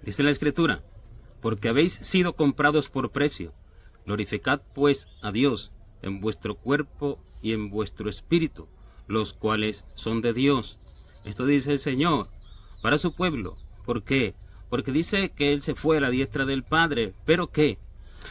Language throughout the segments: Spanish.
Dice la Escritura, porque habéis sido comprados por precio. Glorificad pues a Dios en vuestro cuerpo y en vuestro espíritu, los cuales son de Dios. Esto dice el Señor para su pueblo. ¿Por qué? Porque dice que Él se fue a la diestra del Padre, pero que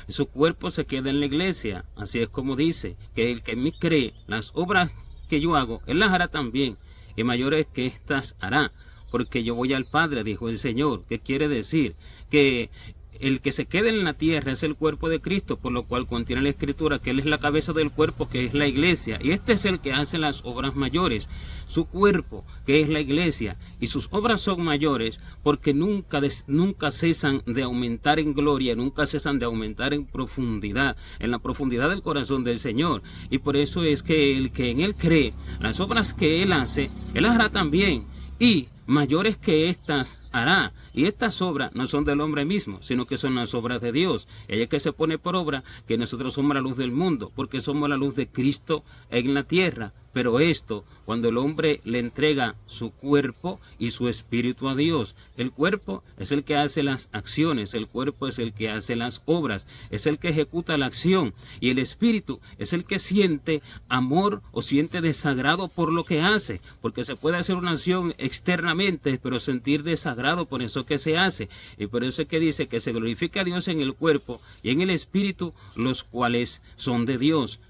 su cuerpo se queda en la iglesia. Así es como dice, que el que en mí cree, las obras que yo hago, Él las hará también, y mayores que éstas hará, porque yo voy al Padre, dijo el Señor. ¿Qué quiere decir? Que el que se quede en la tierra es el cuerpo de Cristo, por lo cual contiene la Escritura que Él es la cabeza del cuerpo, que es la iglesia, y este es el que hace las obras mayores, su cuerpo, que es la iglesia, y sus obras son mayores porque nunca cesan de aumentar en gloria, nunca cesan de aumentar en profundidad, en la profundidad del corazón del Señor. Y por eso es que el que en Él cree, las obras que Él hace, Él las hará también, y mayores que éstas hará. Y estas obras no son del hombre mismo, sino que son las obras de Dios. Ella es que se pone por obra que nosotros somos la luz del mundo, porque somos la luz de Cristo en la tierra. Pero esto, cuando el hombre le entrega su cuerpo y su espíritu a Dios, el cuerpo es el que hace las acciones, el cuerpo es el que hace las obras, es el que ejecuta la acción, y el espíritu es el que siente amor o siente desagrado por lo que hace, porque se puede hacer una acción externamente, pero sentir desagrado por eso que se hace. Y por eso es que dice que se glorifica a Dios en el cuerpo y en el espíritu, los cuales son de Dios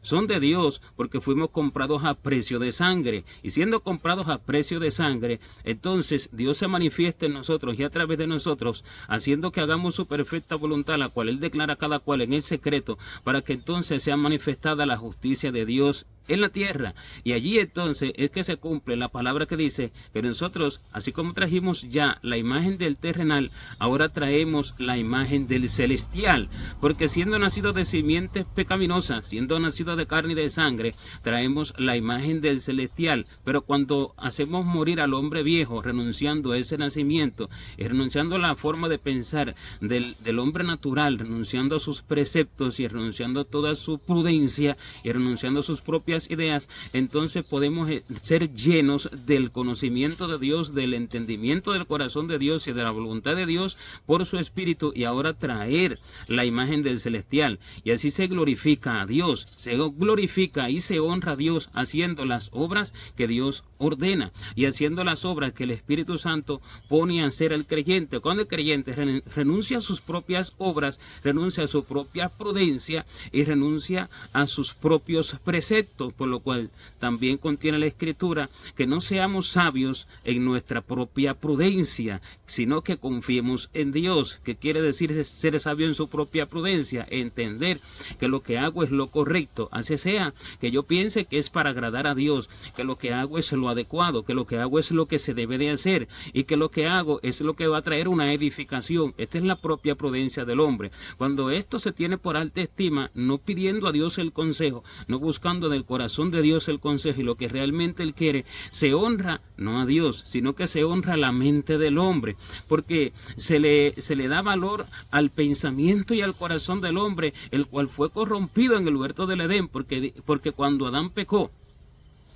porque fuimos comprados a precio de sangre, y siendo comprados a precio de sangre, entonces Dios se manifiesta en nosotros y a través de nosotros, haciendo que hagamos su perfecta voluntad, la cual Él declara a cada cual en el secreto, para que entonces sea manifestada la justicia de Dios en la tierra. Y allí entonces es que se cumple la palabra que dice que nosotros, así como trajimos ya la imagen del terrenal, ahora traemos la imagen del celestial, porque siendo nacido de simientes pecaminosas, siendo nacido de carne y de sangre, traemos la imagen del celestial. Pero cuando hacemos morir al hombre viejo, renunciando a ese nacimiento y renunciando a la forma de pensar del hombre natural, renunciando a sus preceptos y renunciando a toda su prudencia y renunciando a sus propias ideas, entonces podemos ser llenos del conocimiento de Dios, del entendimiento del corazón de Dios y de la voluntad de Dios por su espíritu, y ahora traer la imagen del celestial. Y así se glorifica a Dios, se glorifica y se honra a Dios haciendo las obras que Dios ordena y haciendo las obras que el Espíritu Santo pone a hacer al creyente. Cuando el creyente renuncia a sus propias obras, renuncia a su propia prudencia y renuncia a sus propios preceptos, por lo cual también contiene la Escritura que no seamos sabios en nuestra propia prudencia, sino que confiemos en Dios. ¿Qué quiere decir ser sabio en su propia prudencia? Entender que lo que hago es lo correcto, así sea que yo piense que es para agradar a Dios, que lo que hago es lo adecuado, que lo que hago es lo que se debe de hacer y que lo que hago es lo que va a traer una edificación. Esta es la propia prudencia del hombre. Cuando esto se tiene por alta estima, no pidiendo a Dios el consejo, no buscando del corazón de Dios el consejo y lo que realmente Él quiere, se honra no a Dios, sino que se honra la mente del hombre, porque se le da valor al pensamiento y al corazón del hombre, el cual fue corrompido en el huerto del Edén, porque cuando Adán pecó,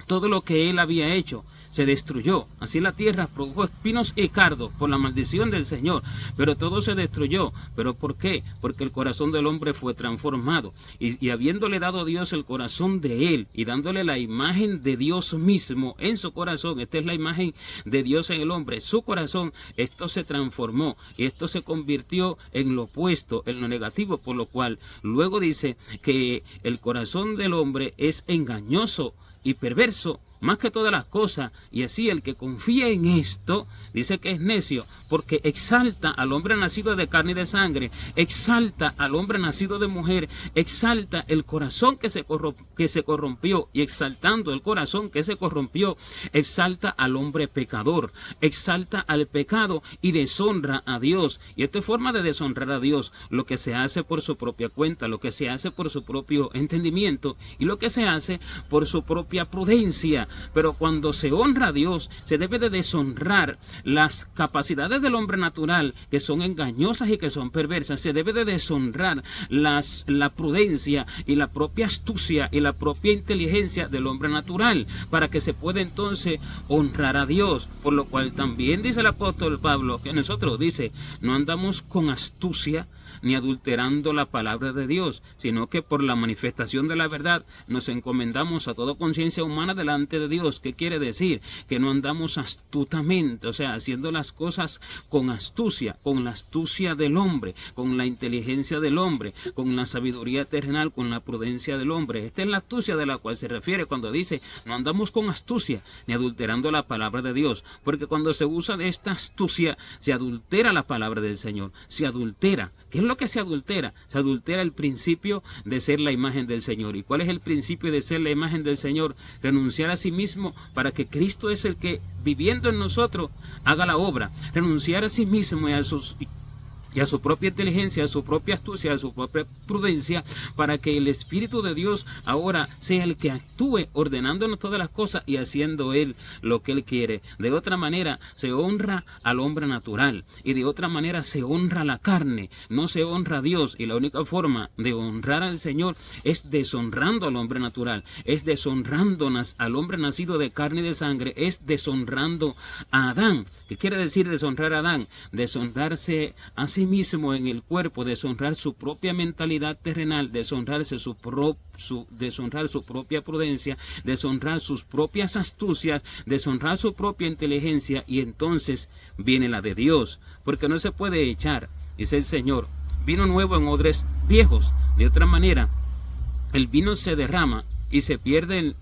todo lo que él había hecho se destruyó. Así la tierra produjo espinos y cardos por la maldición del Señor, pero todo se destruyó. ¿Pero por qué? Porque el corazón del hombre fue transformado, y habiéndole dado Dios el corazón de él y dándole la imagen de Dios mismo en su corazón, esta es la imagen de Dios en el hombre, su corazón, esto se transformó y esto se convirtió en lo opuesto, en lo negativo, por lo cual luego dice que el corazón del hombre es engañoso y perverso más que todas las cosas, y así el que confía en esto dice que es necio, porque exalta al hombre nacido de carne y de sangre, exalta al hombre nacido de mujer, exalta el corazón que se corrompió, y exaltando el corazón que se corrompió, exalta al hombre pecador, exalta al pecado y deshonra a Dios. Y esta es forma de deshonrar a Dios, lo que se hace por su propia cuenta, lo que se hace por su propio entendimiento y lo que se hace por su propia prudencia. pero cuando se honra a Dios, se debe de deshonrar las capacidades del hombre natural, que son engañosas y que son perversas. Se debe de deshonrar la prudencia y la propia astucia y la propia inteligencia del hombre natural, para que se pueda entonces honrar a Dios. Por lo cual también dice el apóstol Pablo que nosotros, dice, no andamos con astucia ni adulterando la palabra de Dios, sino que por la manifestación de la verdad nos encomendamos a toda conciencia humana delante de Dios. ¿Qué quiere decir? Que no andamos astutamente, o sea, haciendo las cosas con astucia, con la astucia del hombre, con la inteligencia del hombre, con la sabiduría terrenal, con la prudencia del hombre. Esta es la astucia de la cual se refiere cuando dice, no andamos con astucia ni adulterando la palabra de Dios, porque cuando se usa de esta astucia, se adultera la palabra del Señor, se adultera. ¿Qué es lo que se adultera? Se adultera el principio de ser la imagen del Señor. ¿Y cuál es el principio de ser la imagen del Señor? Renunciar a sí mismo para que Cristo es el que, viviendo en nosotros, haga la obra. Renunciar a sí mismo y a su propia inteligencia, a su propia astucia, a su propia prudencia, para que el Espíritu de Dios ahora sea el que actúe, ordenándonos todas las cosas y haciendo Él lo que Él quiere. De otra manera se honra al hombre natural, y de otra manera se honra la carne, no se honra a Dios. Y la única forma de honrar al Señor es deshonrando al hombre natural, es deshonrando al hombre nacido de carne y de sangre, es deshonrando a Adán. ¿Qué quiere decir deshonrar a Adán? Deshonrarse a sí mismo en el cuerpo, deshonrar su propia mentalidad terrenal, deshonrar su propia prudencia, deshonrar sus propias astucias, deshonrar su propia inteligencia, y entonces viene la de Dios, porque no se puede echar, dice el Señor, vino nuevo en odres viejos. De otra manera, el vino se derrama y se pierden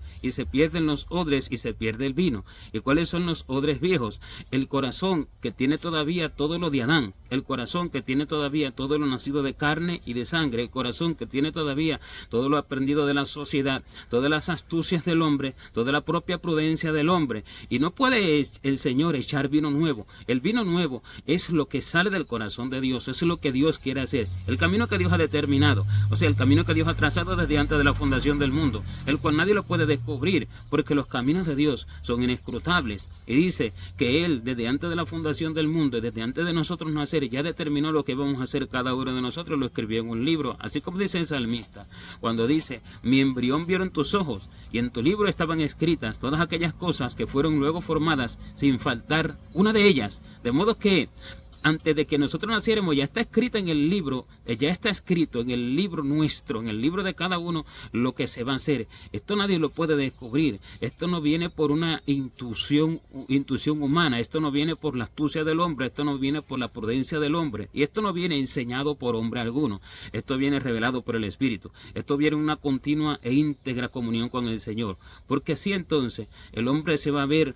los odres y se pierde el vino. ¿Y cuáles son los odres viejos? El corazón que tiene todavía todo lo de Adán, el corazón que tiene todavía todo lo nacido de carne y de sangre, el corazón que tiene todavía todo lo aprendido de la sociedad, todas las astucias del hombre, toda la propia prudencia del hombre. Y no puede el Señor echar vino nuevo. El vino nuevo es lo que sale del corazón de Dios, es lo que Dios quiere hacer, el camino que Dios ha determinado, o sea, el camino que Dios ha trazado desde antes de la fundación del mundo, el cual nadie lo puede descubrir, porque los caminos de Dios son inescrutables. Y dice que Él, desde antes de la fundación del mundo y desde antes de nosotros nacer, ya determinó lo que vamos a hacer cada uno de nosotros, lo escribió en un libro, así como dice el salmista, cuando dice, mi embrión vieron tus ojos, y en tu libro estaban escritas todas aquellas cosas que fueron luego formadas, sin faltar una de ellas, de modo que antes de que nosotros naciéramos ya está escrita en el libro, ya está escrito en el libro nuestro, en el libro de cada uno, lo que se va a hacer. Esto nadie lo puede descubrir, esto no viene por una intuición humana, esto no viene por la astucia del hombre, esto no viene por la prudencia del hombre, y esto no viene enseñado por hombre alguno, esto viene revelado por el Espíritu, esto viene en una continua e íntegra comunión con el Señor, porque así entonces el hombre se va a ver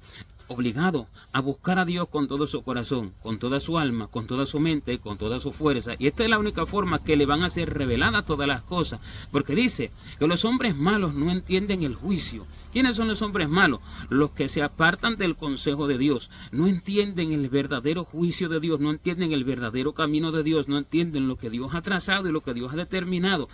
obligado a buscar a Dios con todo su corazón, con toda su alma, con toda su mente, con toda su fuerza. Y esta es la única forma que le van a ser reveladas todas las cosas, porque dice que los hombres malos no entienden el juicio. ¿Quiénes son los hombres malos? Los que se apartan del consejo de Dios, no entienden el verdadero juicio de Dios, no entienden el verdadero camino de Dios, no entienden lo que Dios ha trazado y lo que Dios ha determinado.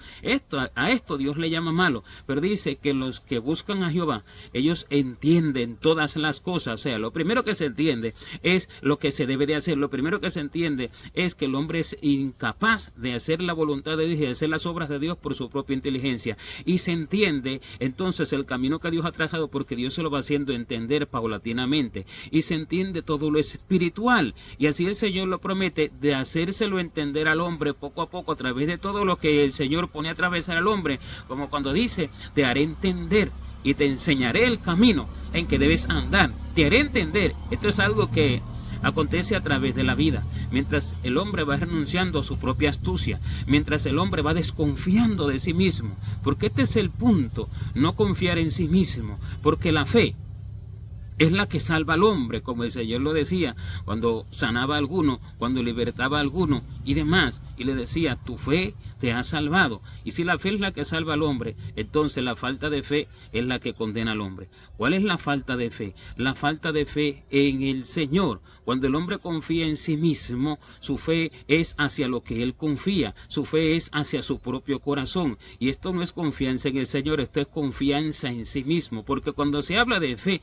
A esto Dios le llama malo, pero dice que los que buscan a Jehová, ellos entienden todas las cosas. O sea, lo primero que se entiende es lo que se debe de hacer. Lo primero que se entiende es que el hombre es incapaz de hacer la voluntad de Dios y de hacer las obras de Dios por su propia inteligencia. Y se entiende entonces el camino que Dios ha trazado, porque Dios se lo va haciendo entender paulatinamente. Y se entiende todo lo espiritual. Y así el Señor lo promete, de hacérselo entender al hombre poco a poco a través de todo lo que el Señor pone a atravesar al hombre. Como cuando dice, te haré entender y te enseñaré el camino en que debes andar. Te haré entender. Esto es algo que acontece a través de la vida, mientras el hombre va renunciando a su propia astucia, mientras el hombre va desconfiando de sí mismo, porque este es el punto, no confiar en sí mismo, porque la fe es la que salva al hombre, como el Señor lo decía, cuando sanaba a alguno, cuando libertaba a alguno y demás, y le decía, tu fe te ha salvado. Y si la fe es la que salva al hombre, entonces la falta de fe es la que condena al hombre. ¿Cuál es la falta de fe? La falta de fe en el Señor. Cuando el hombre confía en sí mismo, su fe es hacia lo que él confía, su fe es hacia su propio corazón. Y esto no es confianza en el Señor, esto es confianza en sí mismo, porque cuando se habla de fe,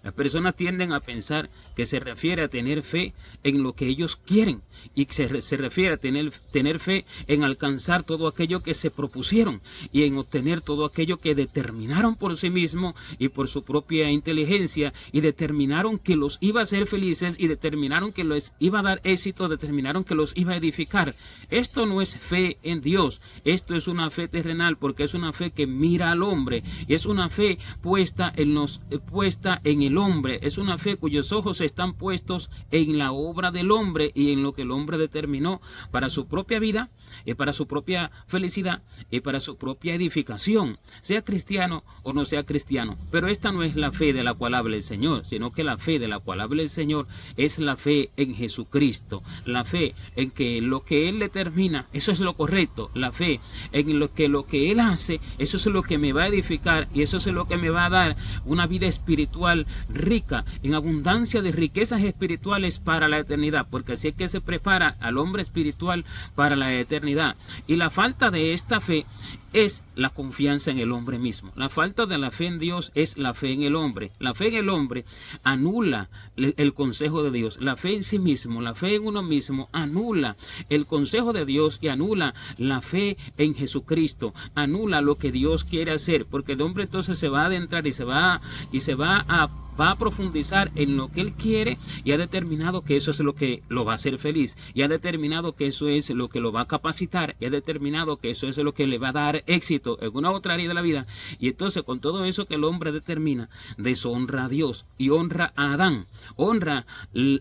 las personas tienden a pensar que se refiere a tener fe en lo que ellos quieren y que se refiere a tener fe en alcanzar todo aquello que se propusieron y en obtener todo aquello que determinaron por sí mismos y por su propia inteligencia y determinaron que los iba a hacer felices y determinaron que les iba a dar éxito, determinaron que los iba a edificar. Esto no es fe en Dios, esto es una fe terrenal porque es una fe que mira al hombre y es una fe puesta en el hombre, es una fe cuyos ojos están puestos en la obra del hombre y en lo que el hombre determinó para su propia vida, para su propia felicidad y para su propia edificación, sea cristiano o no sea cristiano. Pero esta no es la fe de la cual habla el Señor, sino que la fe de la cual habla el Señor es la fe en Jesucristo, la fe en que lo que Él determina, eso es lo correcto, la fe en lo que Él hace, eso es lo que me va a edificar y eso es lo que me va a dar una vida espiritual rica, en abundancia de riquezas espirituales para la eternidad, porque así es que se prepara al hombre espiritual para la eternidad. Y la falta de esta fe es la confianza en el hombre mismo. La falta de la fe en Dios es la fe en el hombre. La fe en el hombre anula el consejo de Dios. La fe en sí mismo, la fe en uno mismo anula el consejo de Dios y anula la fe en Jesucristo, anula lo que Dios quiere hacer, porque el hombre entonces se va a adentrar y se va a profundizar en lo que él quiere y ha determinado que eso es lo que lo va a hacer feliz y ha determinado que eso es lo que lo va a capacitar y ha determinado que eso es lo que le va a dar éxito en una otra área de la vida. Y entonces con todo eso que el hombre determina, deshonra a Dios y honra a Adán, honra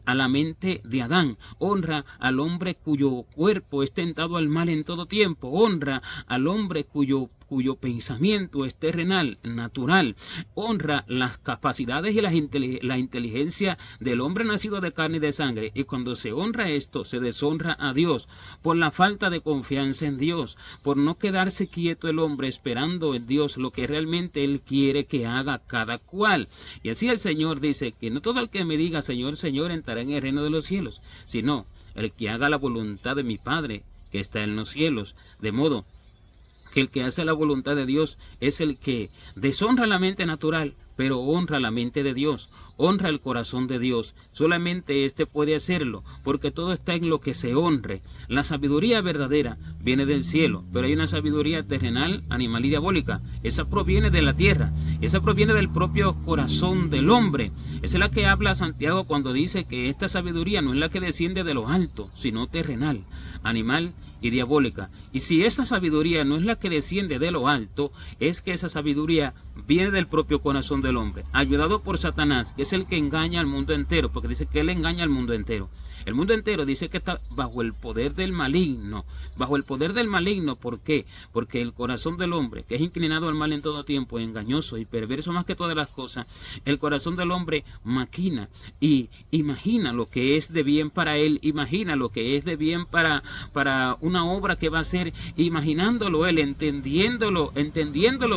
a la mente de Adán, honra al hombre cuyo cuerpo es tentado al mal en todo tiempo, honra al hombre cuyo pensamiento es terrenal, natural, honra las capacidades y la inteligencia del hombre nacido de carne y de sangre. Y cuando se honra esto, se deshonra a Dios por la falta de confianza en Dios, por no quedarse quieto el hombre esperando en Dios lo que realmente Él quiere que haga cada cual. Y así el Señor dice que no todo el que me diga Señor, Señor entrará en el reino de los cielos, sino el que haga la voluntad de mi Padre que está en los cielos. De modo que el que hace la voluntad de Dios es el que deshonra la mente natural, pero honra la mente de Dios, honra el corazón de Dios. Solamente éste puede hacerlo, porque todo está en lo que se honre. La sabiduría verdadera viene del cielo, pero hay una sabiduría terrenal, animal y diabólica. Esa proviene de la tierra, esa proviene del propio corazón del hombre. Esa es la que habla Santiago cuando dice que esta sabiduría no es la que desciende de lo alto, sino terrenal, animal y diabólica. Y si esa sabiduría no es la que desciende de lo alto, es que esa sabiduría viene del propio corazón del hombre, ayudado por Satanás, que es el que engaña al mundo entero, porque dice que él engaña al mundo entero. El mundo entero dice que está bajo el poder del maligno, bajo el poder del maligno. ¿Por qué? Porque el corazón del hombre, que es inclinado al mal en todo tiempo, engañoso y perverso más que todas las cosas, el corazón del hombre maquina y imagina lo que es de bien para él, imagina lo que es de bien para una obra que va a hacer, imaginándolo él, entendiéndolo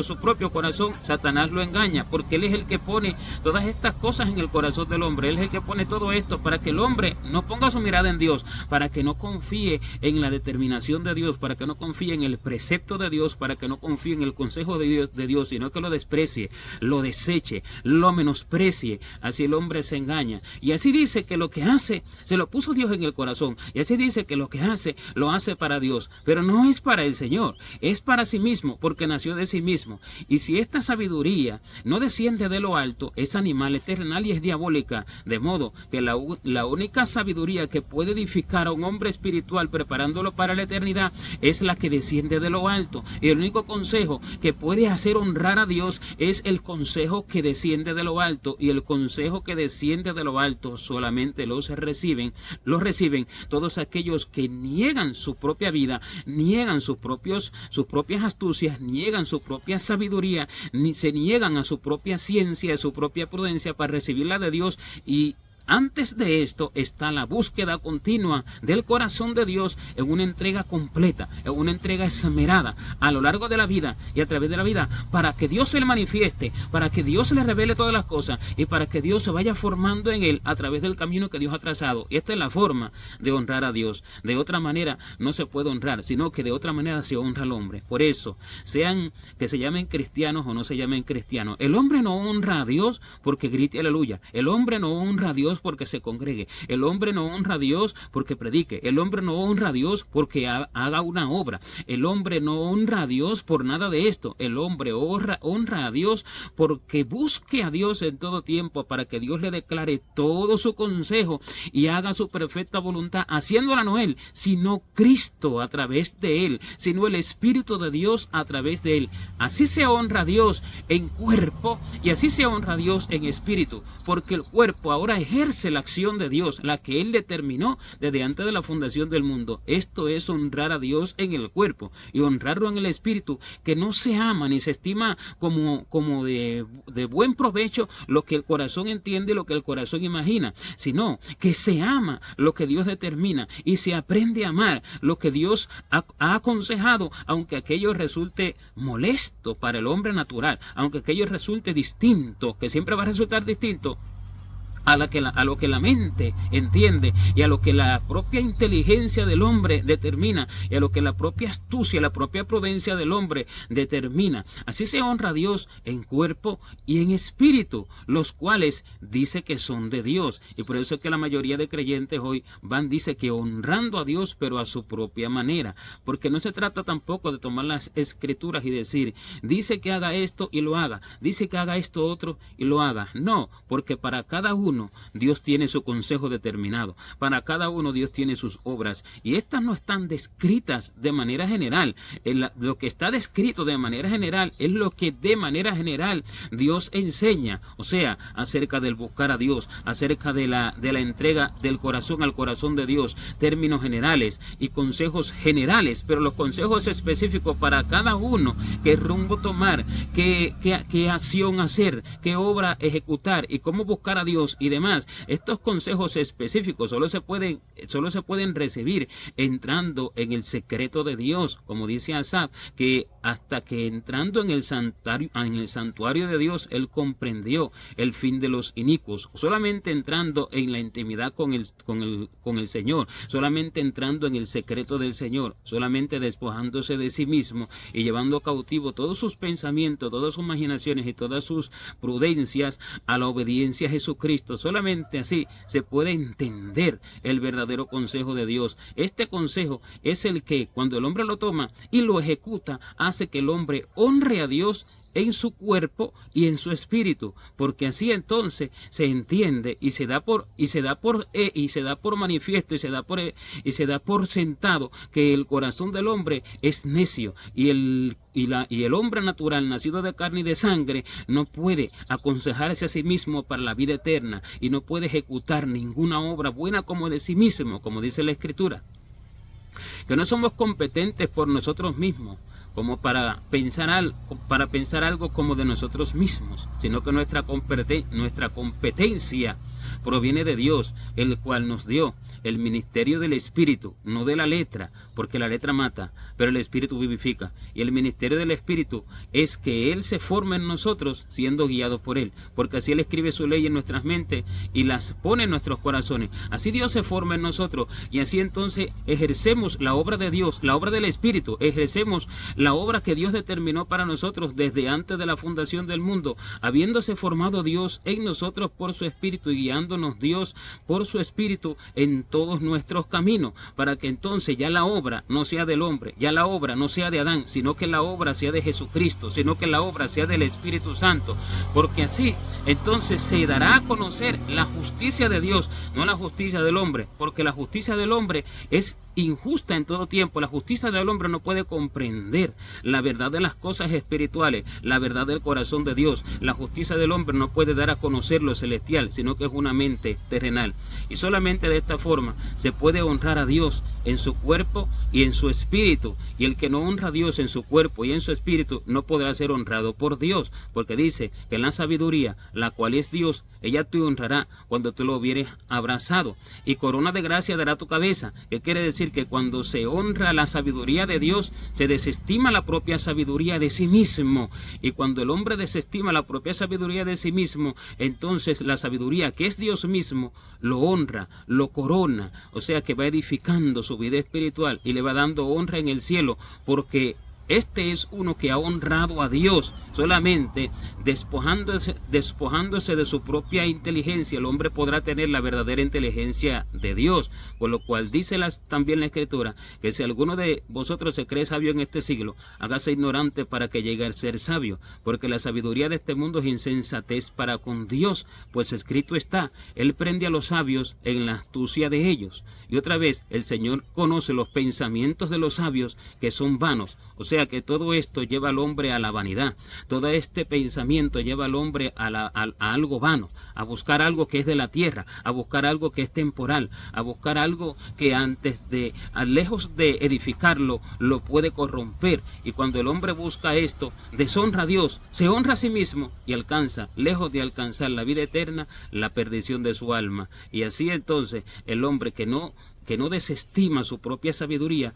su propio corazón. Satanás lo engaña, porque él es el que pone todas estas cosas en el corazón del hombre, él es el que pone todo esto para que el hombre no ponga su mirada en Dios, para que no confíe en la determinación de Dios, para que no confíe en el precepto de Dios, para que no confíe en el consejo de Dios, sino que lo desprecie, lo deseche, lo menosprecie. Así el hombre se engaña, y así dice que lo que hace se lo puso Dios en el corazón, y así dice que lo que hace lo hace para Dios, pero no es para el Señor, es para sí mismo, porque nació de sí mismo. Y si esta sabiduría no desciende de lo alto, es animal, es terrenal y es diabólica, de modo que la única sabiduría que puede edificar a un hombre espiritual preparándolo para la eternidad es la que desciende de lo alto. Y el único consejo que puede hacer honrar a Dios es el consejo que desciende de lo alto, y el consejo que desciende de lo alto solamente los reciben todos aquellos que niegan su propia vida, niegan sus propias astucias, niegan su propia sabiduría, se niegan a su propia ciencia, a su propia prudencia para recibirla de Dios. Y antes de esto está la búsqueda continua del corazón de Dios en una entrega completa, en una entrega esmerada a lo largo de la vida y a través de la vida, para que Dios se le manifieste, para que Dios le revele todas las cosas y para que Dios se vaya formando en él a través del camino que Dios ha trazado. Y esta es la forma de honrar a Dios. De otra manera no se puede honrar, sino que de otra manera se honra al hombre. Por eso, sean que se llamen cristianos o no se llamen cristianos, el hombre no honra a Dios porque grite aleluya. El hombre no honra a Dios porque se congregue. El hombre no honra a Dios porque predique. El hombre no honra a Dios porque haga una obra. El hombre no honra a Dios por nada de esto. El hombre honra a Dios porque busque a Dios en todo tiempo, para que Dios le declare todo su consejo y haga su perfecta voluntad, haciéndola no él, sino Cristo a través de él, sino el Espíritu de Dios a través de él. Así se honra a Dios en cuerpo y así se honra a Dios en espíritu, porque el cuerpo ahora ejerce la acción de Dios, la que él determinó desde antes de la fundación del mundo. Esto es honrar a Dios en el cuerpo y honrarlo en el espíritu, que no se ama ni se estima como de buen provecho lo que el corazón entiende, lo que el corazón imagina, sino que se ama lo que Dios determina y se aprende a amar lo que Dios ha aconsejado, aunque aquello resulte molesto para el hombre natural, aunque aquello resulte distinto, que siempre va a resultar distinto a lo que la mente entiende y a lo que la propia inteligencia del hombre determina y a lo que la propia astucia, la propia prudencia del hombre determina. Así se honra a Dios en cuerpo y en espíritu, los cuales dice que son de Dios. Y por eso es que la mayoría de creyentes hoy dice que honrando a Dios, pero a su propia manera, porque no se trata tampoco de tomar las escrituras y decir, dice que haga esto y lo haga, dice que haga esto otro y lo haga. No, porque para cada uno Dios tiene su consejo determinado. Para cada uno Dios tiene sus obras. Y estas no están descritas de manera general. Lo que está descrito de manera general es lo que de manera general Dios enseña. O sea, acerca del buscar a Dios, acerca de la entrega del corazón al corazón de Dios. Términos generales y consejos generales. Pero los consejos específicos para cada uno. Qué rumbo tomar, qué acción hacer, qué obra ejecutar y cómo buscar a Dios y demás. Estos consejos específicos solo se pueden recibir entrando en el secreto de Dios, como dice Asaf, que hasta que entrando en el santuario de Dios, él comprendió el fin de los inicuos. Solamente entrando en la intimidad con el Señor, solamente entrando en el secreto del Señor, solamente despojándose de sí mismo y llevando cautivo todos sus pensamientos, todas sus imaginaciones y todas sus prudencias a la obediencia a Jesucristo. Solamente así se puede entender el verdadero consejo de Dios. Este consejo es el que, cuando el hombre lo toma y lo ejecuta, hace que el hombre honre a Dios en su cuerpo y en su espíritu, porque así entonces se entiende y se da por manifiesto y se da por sentado que el corazón del hombre es necio y el hombre natural, nacido de carne y de sangre, no puede aconsejarse a sí mismo para la vida eterna y no puede ejecutar ninguna obra buena como de sí mismo, como dice la Escritura, que no somos competentes por nosotros mismos como para pensar algo como de nosotros mismos, sino que nuestra competencia proviene de Dios, el cual nos dio el ministerio del Espíritu, no de la letra, porque la letra mata, pero el Espíritu vivifica. Y el ministerio del Espíritu es que Él se forme en nosotros siendo guiados por Él, porque así Él escribe su ley en nuestras mentes y las pone en nuestros corazones. Así Dios se forma en nosotros y así entonces ejercemos la obra de Dios, la obra del Espíritu, ejercemos la obra que Dios determinó para nosotros desde antes de la fundación del mundo, habiéndose formado Dios en nosotros por su Espíritu y guiándonos Dios por su Espíritu en todos nuestros caminos, para que entonces ya la obra no sea del hombre, ya la obra no sea de Adán, sino que la obra sea de Jesucristo, sino que la obra sea del Espíritu Santo, porque así entonces se dará a conocer la justicia de Dios, no la justicia del hombre, porque la justicia del hombre es injusta en todo tiempo. La justicia del hombre no puede comprender la verdad de las cosas espirituales, la verdad del corazón de Dios. La justicia del hombre no puede dar a conocer lo celestial, sino que es una mente terrenal. Y solamente de esta forma se puede honrar a Dios en su cuerpo y en su espíritu. Y el que no honra a Dios en su cuerpo y en su espíritu no podrá ser honrado por Dios, porque dice que la sabiduría, la cual es Dios, ella te honrará cuando tú lo hubieres abrazado, y corona de gracia dará tu cabeza. Que quiere decir que cuando se honra la sabiduría de Dios, se desestima la propia sabiduría de sí mismo, y cuando el hombre desestima la propia sabiduría de sí mismo, entonces la sabiduría que es Dios mismo lo honra, lo corona, o sea que va edificando su vida espiritual y le va dando honra en el cielo, porque este es uno que ha honrado a Dios. Solamente despojándose de su propia inteligencia, el hombre podrá tener la verdadera inteligencia de Dios. Por lo cual dice también la Escritura, que si alguno de vosotros se cree sabio en este siglo, hágase ignorante para que llegue a ser sabio, porque la sabiduría de este mundo es insensatez para con Dios, pues escrito está, Él prende a los sabios en la astucia de ellos. Y otra vez, el Señor conoce los pensamientos de los sabios, que son vanos. O sea que todo esto lleva al hombre a la vanidad. Todo este pensamiento lleva al hombre a algo vano, a buscar algo que es de la tierra, a buscar algo que es temporal, a buscar algo que lejos de edificarlo, lo puede corromper. Y cuando el hombre busca esto, deshonra a Dios, se honra a sí mismo y alcanza, lejos de alcanzar la vida eterna, la perdición de su alma. Y así entonces el hombre que no desestima su propia sabiduría,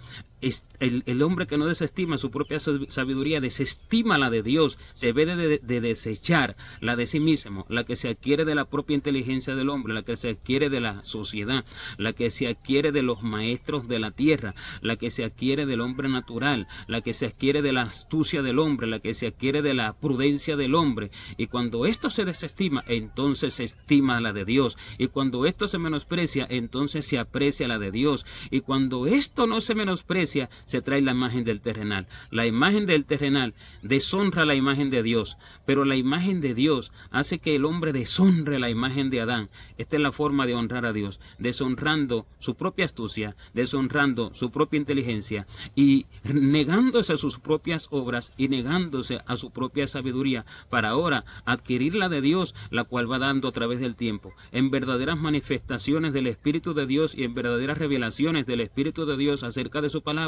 el hombre que no desestima su propia sabiduría, desestima la de Dios, se ve de desechar la de sí mismo, la que se adquiere de la propia inteligencia del hombre, la que se adquiere de la sociedad, la que se adquiere de los maestros de la tierra, la que se adquiere del hombre natural, la que se adquiere de la astucia del hombre, la que se adquiere de la prudencia del hombre. Y cuando esto se desestima, entonces se estima la de Dios. Y cuando esto se menosprecia, entonces se aprecia la de Dios. Y cuando esto no se menosprecia, se trae la imagen del terrenal. La imagen del terrenal deshonra la imagen de Dios, pero la imagen de Dios hace que el hombre deshonre la imagen de Adán. Esta es la forma de honrar a Dios, deshonrando su propia astucia, deshonrando su propia inteligencia y negándose a sus propias obras y negándose a su propia sabiduría, para ahora adquirir la de Dios, la cual va dando a través del tiempo, en verdaderas manifestaciones del Espíritu de Dios y en verdaderas revelaciones del Espíritu de Dios acerca de su palabra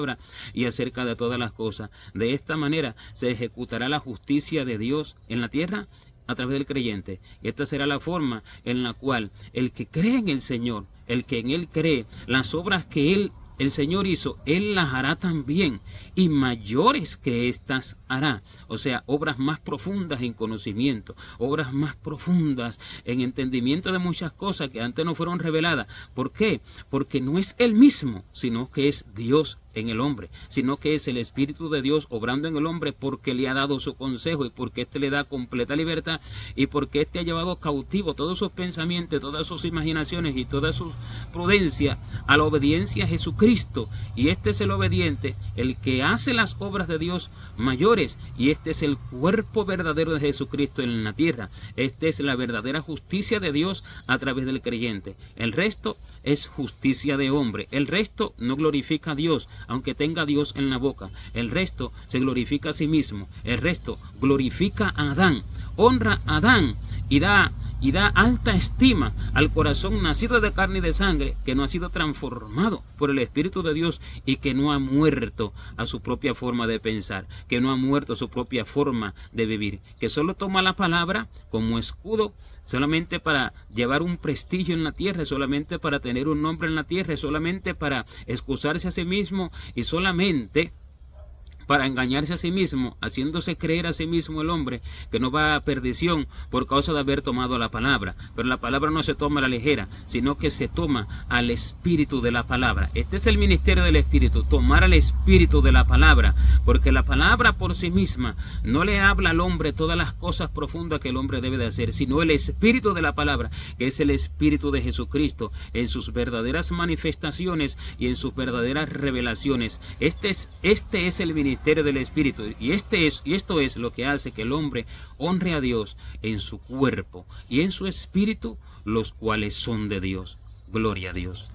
y acerca de todas las cosas. De esta manera se ejecutará la justicia de Dios en la tierra a través del creyente. Y esta será la forma en la cual el que cree en el Señor, el que en Él cree, las obras que el Señor hizo, Él las hará también, y mayores que éstas hará. O sea, obras más profundas en conocimiento, obras más profundas en entendimiento de muchas cosas que antes no fueron reveladas. ¿Por qué? Porque no es Él mismo, sino que es Dios en el hombre, sino que es el Espíritu de Dios obrando en el hombre, porque le ha dado su consejo y porque éste le da completa libertad y porque éste ha llevado cautivo todos sus pensamientos, todas sus imaginaciones y toda su prudencia a la obediencia a Jesucristo. Y este es el obediente, el que hace las obras de Dios mayores, y este es el cuerpo verdadero de Jesucristo en la tierra. Esta es la verdadera justicia de Dios a través del creyente. El resto es justicia de hombre. El resto no glorifica a Dios, aunque tenga a Dios en la boca. El resto se glorifica a sí mismo. El resto glorifica a Adán, honra a Adán y da alta estima al corazón nacido de carne y de sangre, que no ha sido transformado por el Espíritu de Dios y que no ha muerto a su propia forma de pensar, que no ha muerto a su propia forma de vivir, que solo toma la palabra como escudo, solamente para llevar un prestigio en la tierra, solamente para tener un nombre en la tierra, solamente para excusarse a sí mismo y solamente para engañarse a sí mismo, haciéndose creer a sí mismo el hombre que no va a perdición por causa de haber tomado la palabra. Pero la palabra no se toma a la ligera, sino que se toma al espíritu de la palabra. Este es el ministerio del Espíritu, tomar al espíritu de la palabra, porque la palabra por sí misma no le habla al hombre todas las cosas profundas que el hombre debe de hacer, sino el espíritu de la palabra, que es el espíritu de Jesucristo, en sus verdaderas manifestaciones y en sus verdaderas revelaciones. Este es el ministerio del Espíritu, y esto es lo que hace que el hombre honre a Dios en su cuerpo y en su espíritu, los cuales son de Dios. Gloria a Dios.